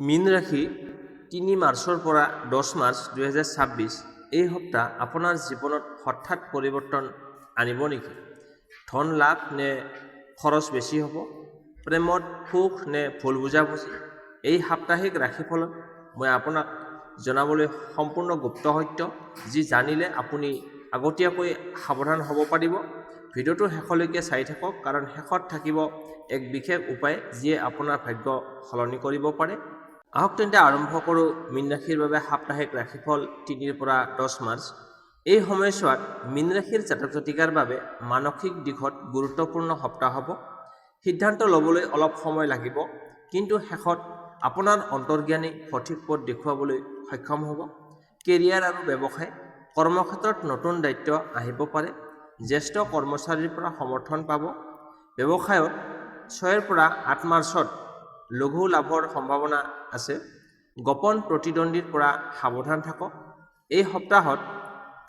মীন ৰাশি ৩ মাৰ্চৰ পৰা ১০ মাৰ্চ ২০২৬ এই সপ্তাহ আপোনাৰ জীৱনত হঠাৎ পৰিৱৰ্তন আনিব নেকি? ধন লাভ নে খৰচ বেছি হ'ব? প্ৰেমত সুখ নে ভুল বুজাবুজি? এই সাপ্তাহিক ৰাশিফলত মই আপোনাক জনাবলৈ সম্পূৰ্ণ গুপ্ত সত্য, যি জানিলে আপুনি আগতীয়াকৈ সাৱধান হ'ব পাৰিব। ভিডিঅ'টো শেষলৈকে চাই থাকক, কাৰণ শেষত থাকিব এক বিশেষ উপায় যিয়ে আপোনাৰ ভাগ্য সলনি কৰিব পাৰে। আহক তেন্তে আৰম্ভ কৰোঁ মীন ৰাশিৰ বাবে সাপ্তাহিক ৰাশিফল ৩ পৰা ১০ মাৰ্চ। এই সময়ছোৱাত মীন ৰাশিৰ জাতক জাতিকাৰ বাবে মানসিক দিশত গুৰুত্বপূৰ্ণ সপ্তাহ হ'ব। সিদ্ধান্ত ল'বলৈ অলপ সময় লাগিব, কিন্তু শেষত আপোনাৰ অন্তৰ্জ্ঞানে সঠিক পথ দেখুৱাবলৈ সক্ষম হ'ব। কেৰিয়াৰ আৰু ব্যৱসায়, কৰ্মক্ষেত্ৰত নতুন দায়িত্ব আহিব পাৰে। জ্যেষ্ঠ কৰ্মচাৰীৰ পৰা সমৰ্থন পাব। ব্যৱসায়ত ৬ পৰা ৮ মাৰ্চত লঘু লাভৰ সম্ভাৱনা আছে। গোপন প্ৰতিদ্বন্দ্বীৰ পৰা সাৱধান থাকক। এই সপ্তাহত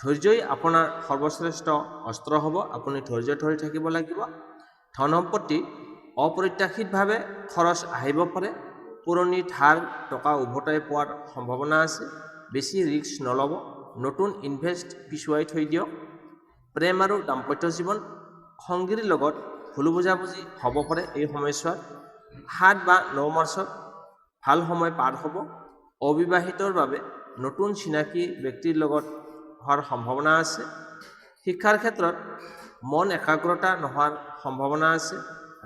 ধৈৰ্যই আপোনাৰ সৰ্বশ্ৰেষ্ঠ অস্ত্ৰ হ'ব। আপুনি ধৈৰ্য ধৰি থাকিব লাগিব। ধন সম্পত্তি, অপ্ৰত্যাশিতভাৱে খৰচ আহিব পাৰে। পুৰণি ধাৰ টকা উভতাই পোৱাৰ সম্ভাৱনা আছে। বেছি ৰিস্ক নল'ব। নতুন ইনভেষ্ট পিছুৱাই থৈ দিয়ক। প্ৰেম আৰু দাম্পত্য জীৱন, সংগীৰ লগত ভুল বুজাবুজি হ'ব পাৰে। এই সময়ছোৱাত ৭ বা ৯ মাৰ্চত ভাল সময় পাৰ হ'ব। অবিবাহিতৰ বাবে নতুন চিনাকি ব্যক্তিৰ লগত হোৱাৰ সম্ভাৱনা আছে। শিক্ষাৰ ক্ষেত্ৰত মন একাগ্ৰতা নোহোৱাৰ সম্ভাৱনা আছে।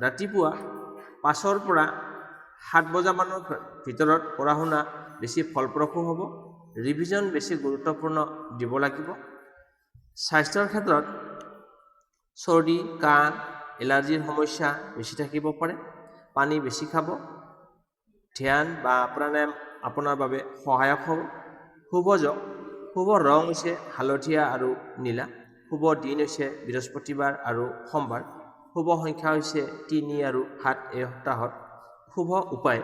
ৰাতিপুৱা ৫ৰ পৰা ৭ বজামানৰ ভিতৰত পঢ়া শুনা বেছি ফলপ্ৰসূ হ'ব। ৰিভিজন বেছি গুৰুত্বপূৰ্ণ দিব লাগিব। স্বাস্থ্যৰ ক্ষেত্ৰত চৰ্দি, কাহ, এলাৰ্জিৰ সমস্যা বেছি থাকিব পাৰে। পানী বেছি খাব। ধ্যান বা প্ৰাণায়াম আপোনাৰ বাবে সহায়ক হ'ব। শুভ যোগ, শুভ ৰং হৈছে হালধীয়া আৰু নীলা। শুভ দিন হৈছে বৃহস্পতিবাৰ আৰু সোমবাৰ। শুভ সংখ্যা হৈছে ৩ আৰু ৭ এই সপ্তাহত। শুভ উপায়,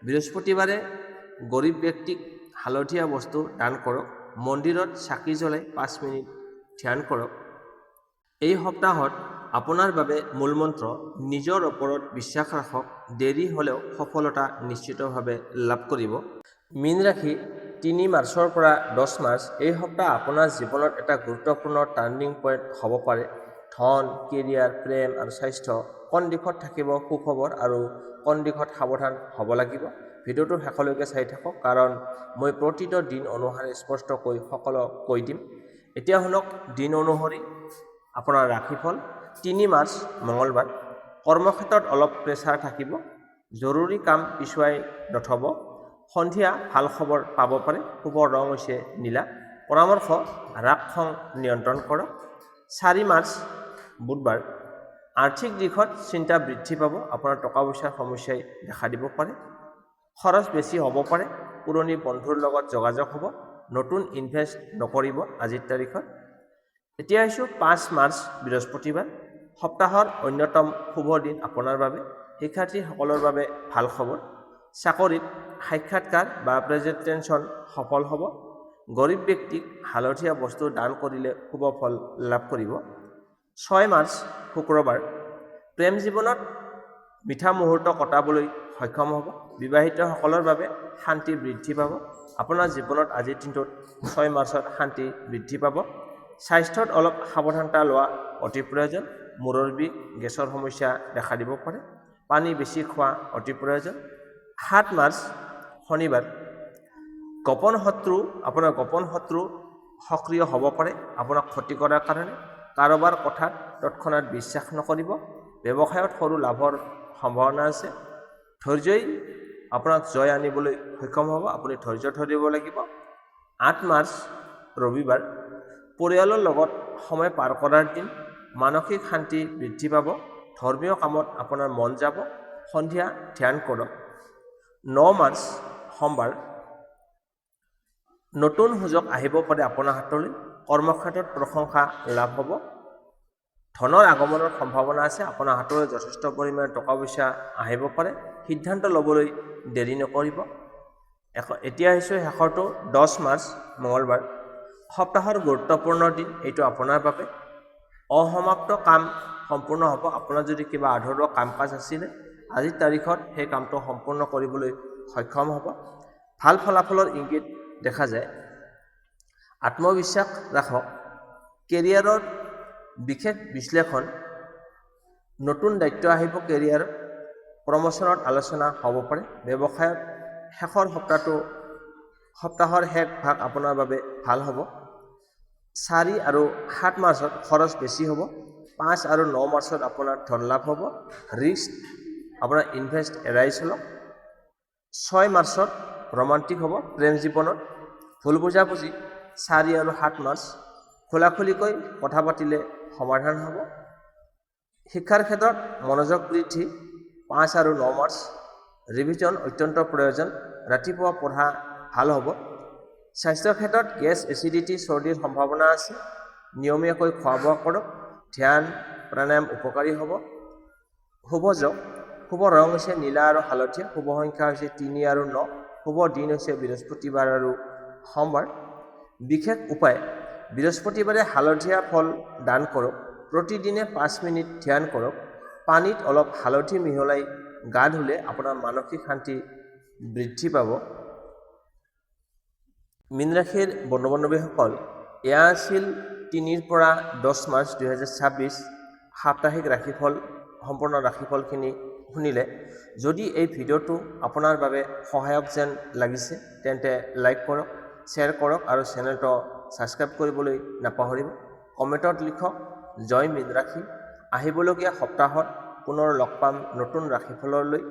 বৃহস্পতিবাৰে গৰীব ব্যক্তিক হালধীয়া বস্তু দান কৰক। মন্দিৰত চাকি জ্বলাই ৫ মিনিট ধ্যান কৰক। এই সপ্তাহত আপোনাৰ বাবে মূলমন্ত্ৰ, নিজৰ ওপৰত বিশ্বাস ৰাখক। দেৰি হ'লেও সফলতা নিশ্চিতভাৱে লাভ কৰিব। মীন ৰাশি ৩ মাৰ্চৰ পৰা ১০ মাৰ্চ এই সপ্তাহ আপোনাৰ জীৱনত এটা গুৰুত্বপূৰ্ণ টাৰ্ণিং পইণ্ট হ'ব পাৰে। ধন, কেৰিয়াৰ, প্ৰেম আৰু স্বাস্থ্য, কোন দিশত থাকিব সুখবৰ আৰু কোন দিশত সাৱধান হ'ব লাগিব। ভিডিঅ'টো শেষলৈকে চাই থাকক, কাৰণ মই প্ৰতিটো দিন অনুসাৰে স্পষ্টকৈ সকলো কৈ দিম। এতিয়া শুনক দিন অনুসৰি আপোনাৰ ৰাশিফল। ৩ মাৰ্চ মঙলবাৰ। কৰ্মক্ষেত্ৰত অলপ প্ৰেছাৰ থাকিব। জৰুৰী কাম পিছুৱাই নথব। সন্ধিয়া ভাল খবৰ পাব পাৰে। শুভ ৰং হৈছে নীলা। পৰামৰ্শ, ৰাগ খং নিয়ন্ত্ৰণ কৰক। ৪ মাৰ্চ বুধবাৰ। আৰ্থিক দিশত চিন্তা বৃদ্ধি পাব। আপোনাৰ টকা পইচাৰ সমস্যাই দেখা দিব পাৰে। খৰচ বেছি হ'ব পাৰে। পুৰণি বন্ধুৰ লগত যোগাযোগ হ'ব। নতুন ইনভেষ্ট নকৰিব আজিৰ তাৰিখত। এতিয়া আহিছোঁ ৫ মাৰ্চ বৃহস্পতিবাৰ। সপ্তাহৰ অন্যতম শুভ দিন আপোনাৰ বাবে। শিক্ষাৰ্থীসকলৰ বাবে ভাল খবৰ। চাকৰিত সাক্ষাৎকাৰ বা প্ৰেজেণ্টেশ্যন সফল হ'ব। গৰীব ব্যক্তিক হালধীয়া বস্তু দান কৰিলে শুভ ফল লাভ কৰিব। ৬ মাৰ্চ শুক্ৰবাৰ। প্ৰেম জীৱনত মিঠা মুহূৰ্ত কটাবলৈ সক্ষম হ'ব। বিবাহিতসকলৰ বাবে শান্তি বৃদ্ধি পাব। আপোনাৰ জীৱনত আজিৰ দিনটোত ৬ মাৰ্চত শান্তি বৃদ্ধি পাব। স্বাস্থ্যত অলপ সাৱধানতা লোৱা অতি প্ৰয়োজন। মূৰৰ বিষ, গেছৰ সমস্যা দেখা দিব পাৰে। পানী বেছি খোৱা অতি প্ৰয়োজন। ৭ মাৰ্চ শনিবাৰ। আপোনাৰ গোপন শত্ৰু সক্ৰিয় হ'ব পাৰে আপোনাক ক্ষতি কৰাৰ কাৰণে। কাৰোবাৰ কথাত তৎক্ষণাত বিশ্বাস নকৰিব। ব্যৱসায়ত সৰু লাভৰ সম্ভাৱনা আছে। ধৈৰ্যই আপোনাক জয় আনিবলৈ সক্ষম হ'ব। আপুনি ধৈৰ্য ধৰিব লাগিব। ৮ মাৰ্চ ৰবিবাৰ। পৰিয়ালৰ লগত সময় পাৰ কৰাৰ দিন। মানসিক শান্তি বৃদ্ধি পাব। ধৰ্মীয় কামত আপোনাৰ মন যাব। সন্ধিয়া ধ্যান কৰক। ৯ মাৰ্চ সোমবাৰ। নতুন সুযোগ আহিব পাৰে আপোনাৰ হাতলৈ। কৰ্মক্ষেত্ৰত প্ৰশংসা লাভ হ'ব। ধনৰ আগমনৰ সম্ভাৱনা আছে। আপোনাৰ হাতলৈ যথেষ্ট পৰিমাণে টকা পইচা আহিব পাৰে। সিদ্ধান্ত ল'বলৈ দেৰি নকৰিব। এতিয়া আহিছোঁ শেষৰটো ১০ মাৰ্চ মঙলবাৰ। সপ্তাহৰ গুৰুত্বপূৰ্ণ দিন এইটো আপোনাৰ বাবে। অসমাপ্ত কাম সম্পূৰ্ণ হ'ব। আপোনাৰ যদি কিবা আধৰুৱা কাম কাজ আছিলে, আজিৰ তাৰিখত সেই কামটো সম্পূৰ্ণ কৰিবলৈ সক্ষম হ'ব। ভাল ফলাফলৰ ইংগিত দেখা যায়। আত্মবিশ্বাস ৰাখক। কেৰিয়াৰৰ বিশেষ বিশ্লেষণ, নতুন দায়িত্ব আহিব। কেৰিয়াৰ প্ৰমোচনত আলোচনা হ'ব পাৰে। ব্যৱসায়ত সপ্তাহৰ শেষ ভাগ আপোনাৰ বাবে ভাল হ'ব। 4 আৰু 7 মাৰ্চত খৰচ বেছি হ'ব। 5 আৰু 9 মাৰ্চত আপোনাৰ ধন লাভ হ'ব। ৰিস্ক আপোনাৰ ইনভেষ্ট এৰাই চলক। 6 মাৰ্চত ৰোমান্টিক হ'ব প্ৰেম জীৱনত। ভুল বুজাবুজি 4 আৰু 7 মাৰ্চ, খোলাখুলিকৈ কথা পাতিলে সমাধান হ'ব। শিক্ষাৰ ক্ষেত্ৰত মনোযোগ বৃদ্ধি 5 আৰু 9 মাৰ্চ, ৰিভিজন অত্যন্ত প্ৰয়োজন। ৰাতিপুৱা পঢ়া ভাল হ'ব। স্বাস্থ্যৰ ক্ষেত্ৰত গেছ, এচিডিটি, চৰ্দিৰ সম্ভাৱনা আছে। নিয়মীয়াকৈ খোৱা বোৱা কৰক। ধ্যান প্ৰাণায়াম উপকাৰী হ'ব। শুভ যোগ, শুভ ৰং হৈছে নীলা আৰু হালধীয়া। শুভ সংখ্যা হৈছে 3 আৰু 9। শুভ দিন হৈছে বৃহস্পতিবাৰ আৰু সোমবাৰ। বিশেষ উপায়, বৃহস্পতিবাৰে হালধীয়া ফল দান কৰক। প্ৰতিদিনে 5 মিনিট ধ্যান কৰক। পানীত অলপ হালধি মিহলাই গা ধুলে আপোনাৰ মানসিক শান্তি বৃদ্ধি পাব। মীন ৰাশিৰ বন্ধু বান্ধৱীসকল, এয়া আছিল 3 পৰা 10 মাৰ্চ 2026 সাপ্তাহিক ৰাশিফল। সম্পূৰ্ণ ৰাশিফলখিনি শুনিলে। যদি এই ভিডিঅ'টো আপোনাৰ বাবে সহায়ক যেন লাগিছে তেন্তে লাইক কৰক, শ্বেয়াৰ কৰক আৰু চেনেলটো ছাবস্ক্ৰাইব কৰিবলৈ নাপাহৰিব। কমেণ্টত লিখক জয় মীন ৰাশি। আহিবলগীয়া সপ্তাহত পুনৰ লগ পাম নতুন ৰাশিফললৈ।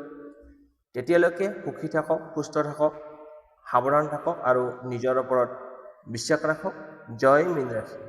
তেতিয়ালৈকে সুখী থাকক, সুস্থ থাকক, সাৱধান থাকক আৰু নিজৰ ওপৰত বিশ্বাস ৰাখক। জয় মীন ৰাশি।